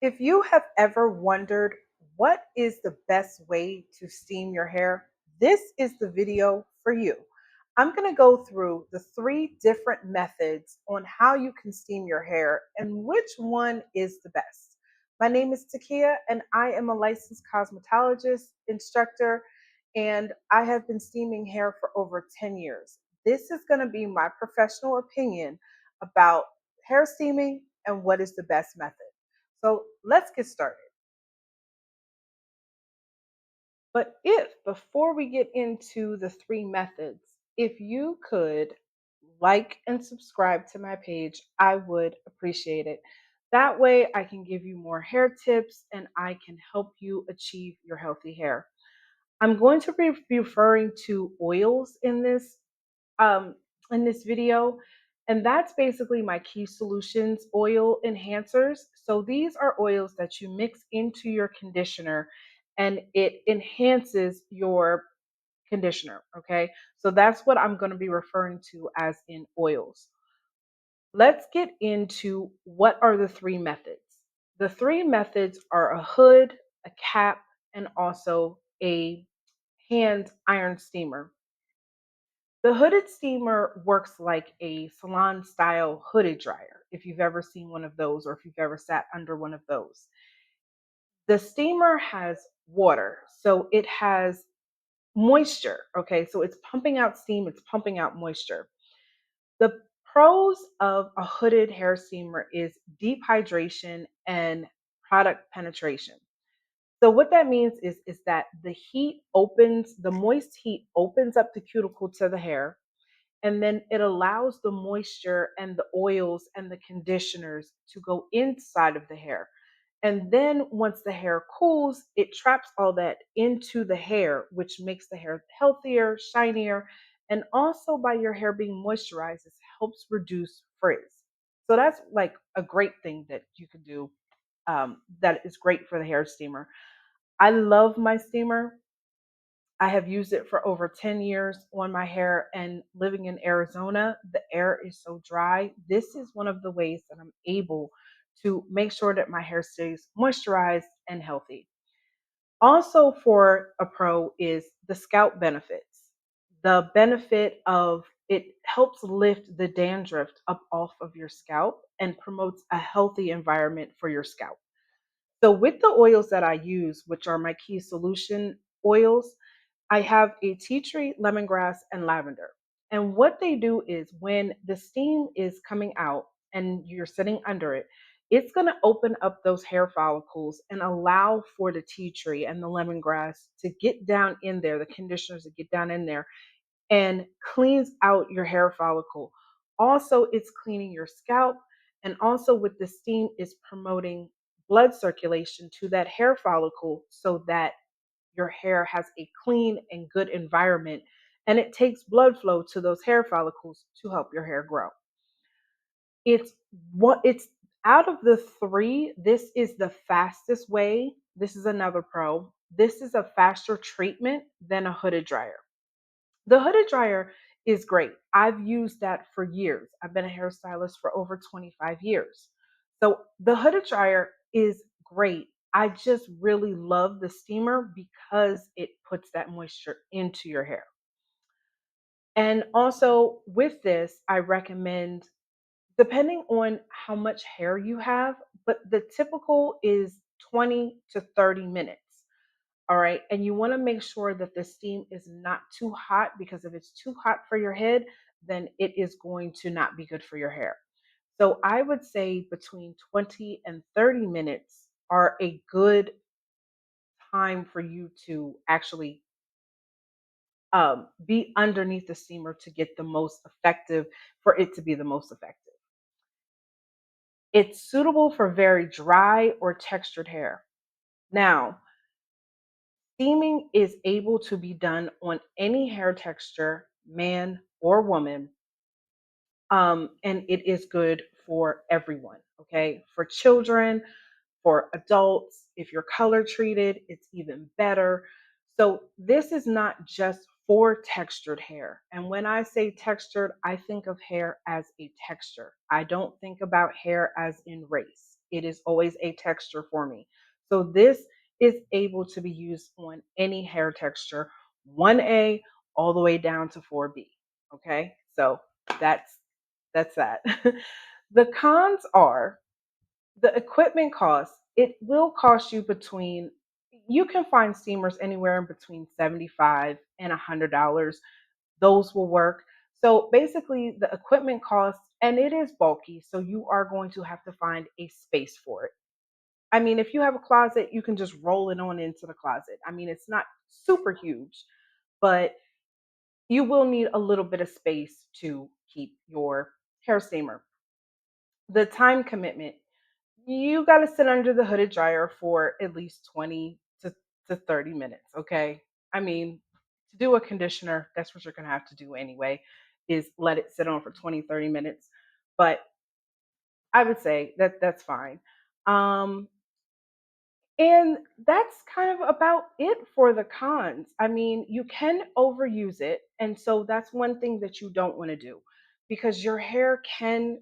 If you have ever wondered what is the best way to steam your hair, this is the video for you. I'm going to go through the three different methods on how you can steam your hair and which one is the best. My name is Takia, and I am a licensed cosmetologist instructor, and I have been steaming hair for over 10 years. This is going to be my professional opinion about hair steaming and what is the best method. So let's get started. But if before we get into the three methods, if you could like and subscribe to my page, I would appreciate it. That way, I can give you more hair tips and I can help you achieve your healthy hair. I'm going to be referring to oils um, in this video. And that's basically my Key Solutions oil enhancers. So these are oils that you mix into your conditioner and it enhances your conditioner. Okay. So that's what I'm going to be referring to as in oils. Let's get into what are the three methods. The three methods are a hood, a cap, and also a hand iron steamer. The hooded steamer works like a salon style hooded dryer, if you've ever seen one of those or if you've ever sat under one of those. The steamer has water, so it has moisture. Okay, so it's pumping out steam, it's pumping out moisture. The pros of a hooded hair steamer is deep hydration and product penetration. So what that means is that the moist heat opens up the cuticle to the hair, and then it allows the moisture and the oils and the conditioners to go inside of the hair. And then once the hair cools, it traps all that into the hair, which makes the hair healthier, shinier, and also by your hair being moisturized, it helps reduce frizz. So that's like a great thing that you can do, that is great for the hair steamer. I love my steamer. I have used it for over 10 years on my hair, and living in Arizona, the air is so dry. This is one of the ways that I'm able to make sure that my hair stays moisturized and healthy. Also, for a pro is the scalp benefits. The benefit of it helps lift the dandruff up off of your scalp and promotes a healthy environment for your scalp. So, with the oils that I use, which are my key solution oils, I have a tea tree, lemongrass, and lavender. And what they do is when the steam is coming out and you're sitting under it, it's going to open up those hair follicles and allow for the tea tree and the lemongrass to get down in there, the conditioners to get down in there and cleans out your hair follicle. Also, it's cleaning your scalp. And also, with the steam, is promoting blood circulation to that hair follicle so that your hair has a clean and good environment, and it takes blood flow to those hair follicles to help your hair grow. It's out of the three, this is the fastest way. This is another pro. This is a faster treatment than a hooded dryer. The hooded dryer is great. I've used that for years. I've been a hairstylist for over 25 years. So the hooded dryer is great. I just really love the steamer because it puts that moisture into your hair. And also with this, I recommend, depending on how much hair you have, but the typical is 20 to 30 minutes. All right. And you want to make sure that the steam is not too hot, because if it's too hot for your head, then it is going to not be good for your hair. So I would say between 20 and 30 minutes are a good time for you to actually be underneath the steamer to get the most effective, for it to be the most effective. It's suitable for very dry or textured hair. Now, steaming is able to be done on any hair texture, man or woman, and it is good for everyone. Okay, for children, for adults. If you're color treated, it's even better. So this is not just for textured hair. And when I say textured, I think of hair as a texture. I don't think about hair as in race. it is always a texture for me. So this is able to be used on any hair texture, 1A all the way down to 4B. Okay, so that's that. The cons are the equipment costs. It will cost you between, you can find steamers anywhere in between 75 and $100. Those will work. So basically, the equipment costs, and it is bulky, so you are going to have to find a space for it. I mean, if you have a closet, you can just roll it on into the closet. I mean, it's not super huge, but you will need a little bit of space to keep your hair steamer. The time commitment, you got to sit under the hooded dryer for at least 20 to 30 minutes. Okay. I mean, to do a conditioner, that's what you're going to have to do anyway, is let it sit on for 20, 30 minutes. But I would say that that's fine. Um, and that's kind of about it for the cons. I mean, you can overuse it. And so that's one thing that you don't want to do because your hair can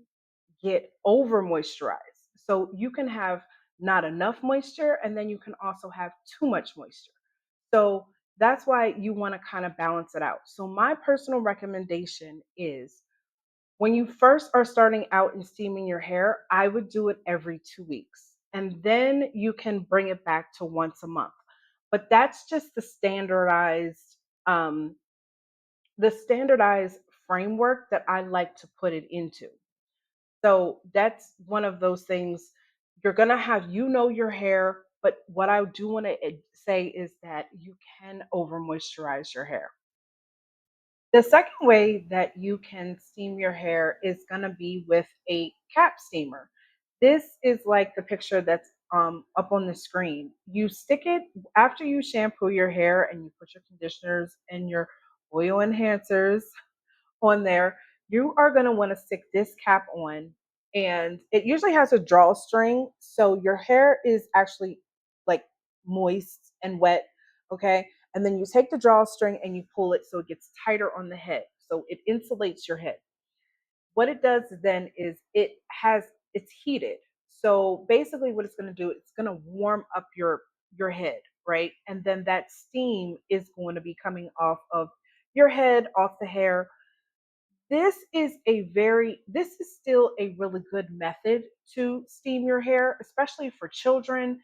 get over moisturized. So you can have not enough moisture and then you can also have too much moisture. So that's why you want to kind of balance it out. So my personal recommendation is when you first are starting out and steaming your hair, I would do it every 2 weeks. And then you can bring it back to once a month. But that's just um, the standardized framework that I like to put it into. So that's one of those things you're going to have, your hair. But what I do want to say is that you can over moisturize your hair. The second way that you can steam your hair is going to be with a cap steamer. This is like the picture that's up on the screen. You stick it after you shampoo your hair and you put your conditioners and your oil enhancers on there. You are going to want to stick this cap on, and it usually has a drawstring. So your hair is actually like moist and wet. Okay. And then you take the drawstring and you pull it so it gets tighter on the head. So it insulates your head. What it does then is it's heated. So basically what it's going to do, it's going to warm up your head, right? And then that steam is going to be coming off of your head, off the hair. This is still a really good method to steam your hair, especially for children.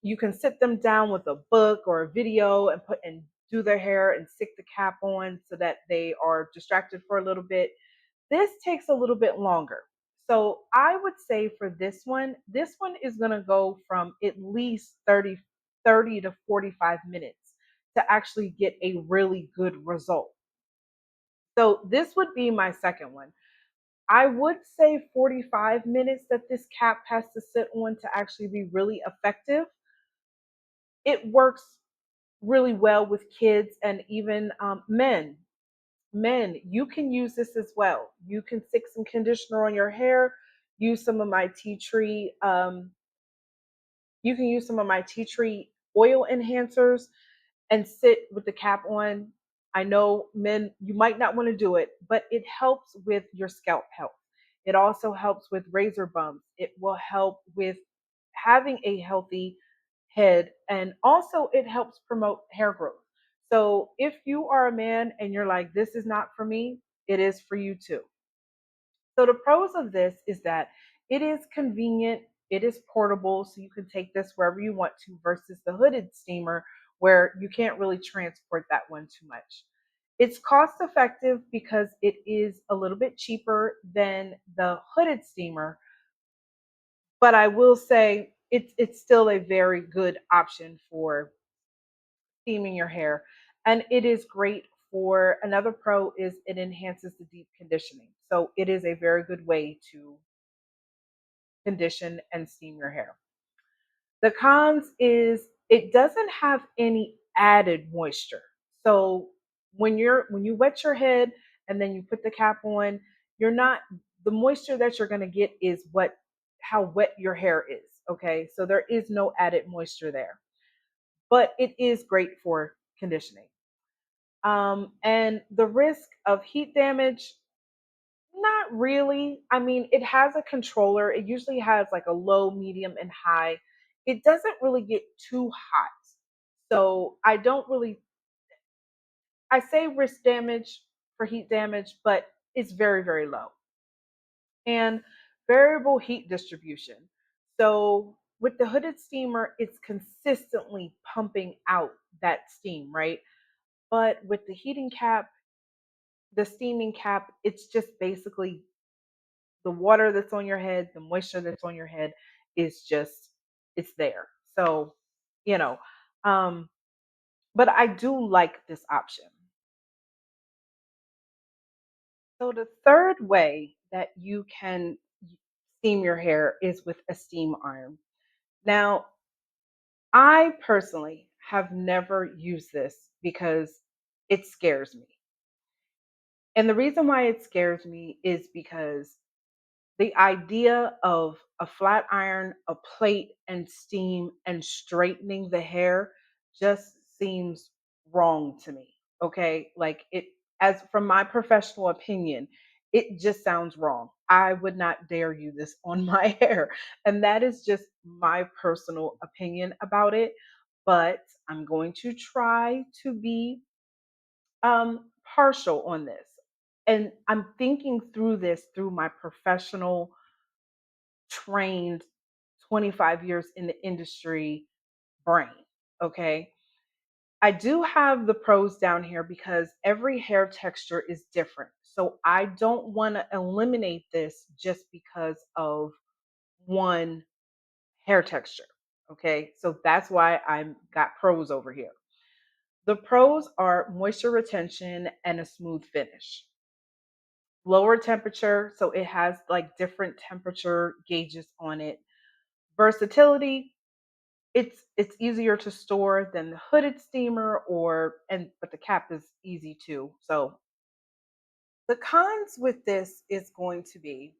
You can sit them down with a book or a video and do their hair and stick the cap on so that they are distracted for a little bit. This takes a little bit longer. So I would say for this one is going to go from at least 30 to 45 minutes to actually get a really good result. So this would be my second one. I would say 45 minutes that this cap has to sit on to actually be really effective. It works really well with kids and even men. Men, you can use this as well. You can stick some conditioner on your hair, use some of my tea tree. You can use some of my tea tree oil enhancers and sit with the cap on. I know men, you might not want to do it, but it helps with your scalp health. It also helps with razor bumps. It will help with having a healthy head, and also it helps promote hair growth. So if you are a man and you're like, this is not for me, it is for you too. So the pros of this is that it is convenient, it is portable, so you can take this wherever you want to versus the hooded steamer where you can't really transport that one too much. It's cost effective because it is a little bit cheaper than the hooded steamer, but I will say it's still a very good option for steaming your hair. And it is great for another pro is it enhances the deep conditioning. So it is a very good way to condition and steam your hair. The cons is it doesn't have any added moisture. So when you wet your head and then you put the cap on, you're not the moisture that you're going to get is what how wet your hair is, okay? So there is no added moisture there. But it is great for conditioning. And the risk of heat damage, Not really. I mean, it has a controller. It usually has like a low, medium, and high. It doesn't really get too hot. So I don't really, I say risk damage for heat damage, but it's very, very low. And variable heat distribution. So with the hooded steamer, it's consistently pumping out that steam, right? But with the heating cap, the steaming cap, it's just basically the water that's on your head, the moisture that's on your head is just it's there. So, you know, um, but I do like this option. So the third way that you can steam your hair is with a steam iron. Now, I personally have never used this because it scares me. And the reason why it scares me is because the idea of a flat iron, a plate, and steam and straightening the hair just seems wrong to me. Okay. Like it, as from my professional opinion, it just sounds wrong. I would not dare you this on my hair. And that is just my personal opinion about it. But I'm going to try to be partial on this. And I'm thinking through this through my professional trained 25 years in the industry brain. Okay. I do have the pros down here because every hair texture is different. So I don't want to eliminate this just because of one hair texture. Okay. So that's why I'm got pros over here. The pros are moisture retention and a smooth finish. Lower temperature, so it has like different temperature gauges on it. Versatility, it's easier to store than the hooded steamer or and but the cap is easy too. So the cons with this is going to be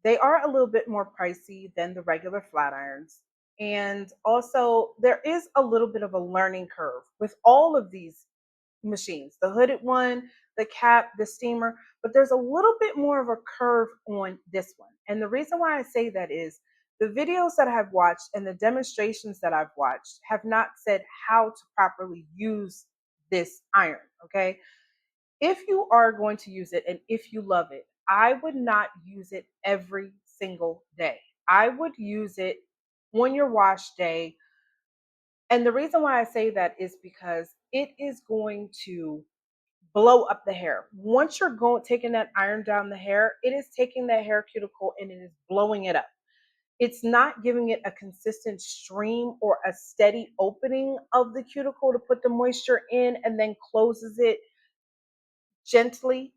they are a little bit more pricey than the regular flat irons. And also there is a little bit of a learning curve with all of these machines, the hooded one, the cap, the steamer, but there's a little bit more of a curve on this one. And the reason why I say that is the videos that I've watched and the demonstrations that I've watched have not said how to properly use this iron. Okay. If you are going to use it and if you love it, I would not use it every single day. I would use it on your wash day. And the reason why I say that is because it is going to blow up the hair. Once you're going taking that iron down the hair, it is taking that hair cuticle and it is blowing it up. It's not giving it a consistent stream or a steady opening of the cuticle to put the moisture in and then closes it gently.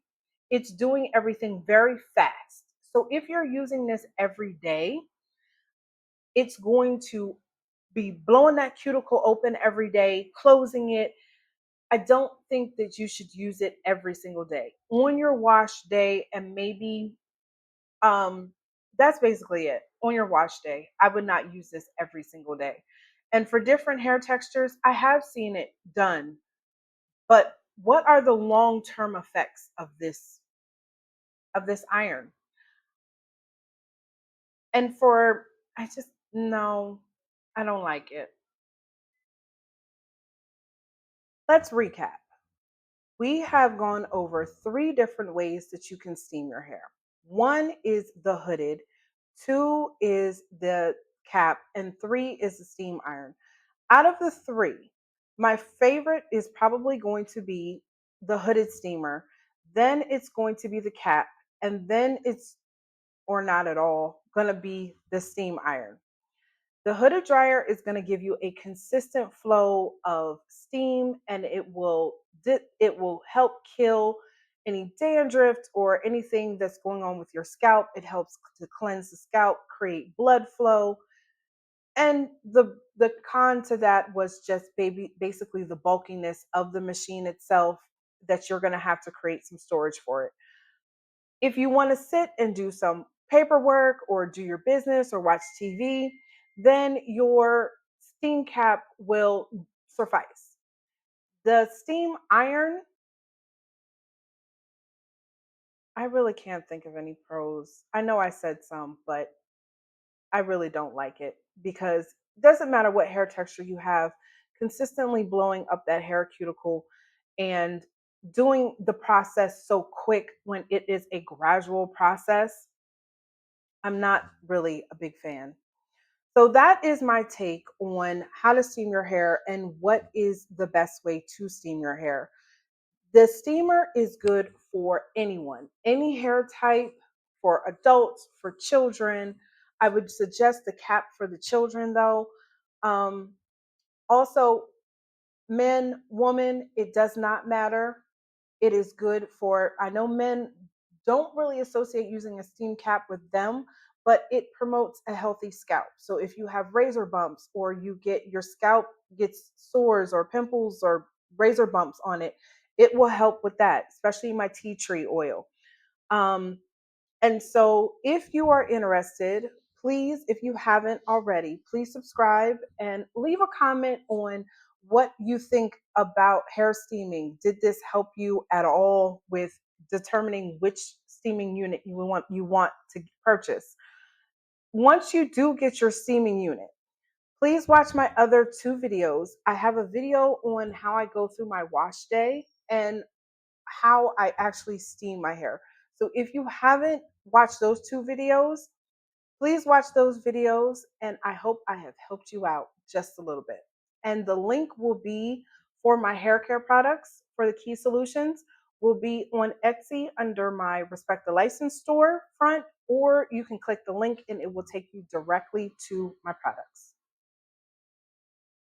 It's doing everything very fast. So if you're using this every day, it's going to be blowing that cuticle open every day, closing it. I don't think that you should use it every single day. On your wash day and maybe um that's basically it. On your wash day, I would not use this every single day. And for different hair textures, I have seen it done. But what are the long-term effects of this iron? And for I just no, I don't like it. Let's recap. We have gone over three different ways that you can steam your hair. One is the hooded, two is the cap, and three is the steam iron. Out of the three, my favorite is probably going to be the hooded steamer. Then it's going to be the cap, and then it's, or not at all, going to be the steam iron. The hooded dryer is going to give you a consistent flow of steam and it will help kill any dandruff or anything that's going on with your scalp. It helps to cleanse the scalp, create blood flow. And the con to that was just basically the bulkiness of the machine itself that you're going to have to create some storage for it. If you want to sit and do some paperwork or do your business or watch TV, then your steam cap will suffice. The steam iron, I really can't think of any pros. I know I said some, but I really don't like it because it doesn't matter what hair texture you have, consistently blowing up that hair cuticle and doing the process so quick when it is a gradual process, I'm not really a big fan. So that is my take on how to steam your hair and what is the best way to steam your hair. The steamer is good for anyone, any hair type, for adults, for children. I would suggest the cap for the children though. Um, Also, men, woman, it does not matter. It is good for, I know men don't really associate using a steam cap with them, but it promotes a healthy scalp. So if you have razor bumps or you get your scalp gets sores or pimples or razor bumps on it, it will help with that, especially my tea tree oil. Um, and so, if you are interested, please, if you haven't already, please subscribe and leave a comment on what you think about hair steaming. Did this help you at all with determining which steaming unit you want to purchase? Once you do get your steaming unit, please watch my other two videos. I have a video on how I go through my wash day and how I actually steam my hair. So if you haven't watched those two videos, please watch those videos and I hope I have helped you out just a little bit. And the link will be for my hair care products for the Key Solutions will be on Etsy under my Respect the License store front, or you can click the link and it will take you directly to my products.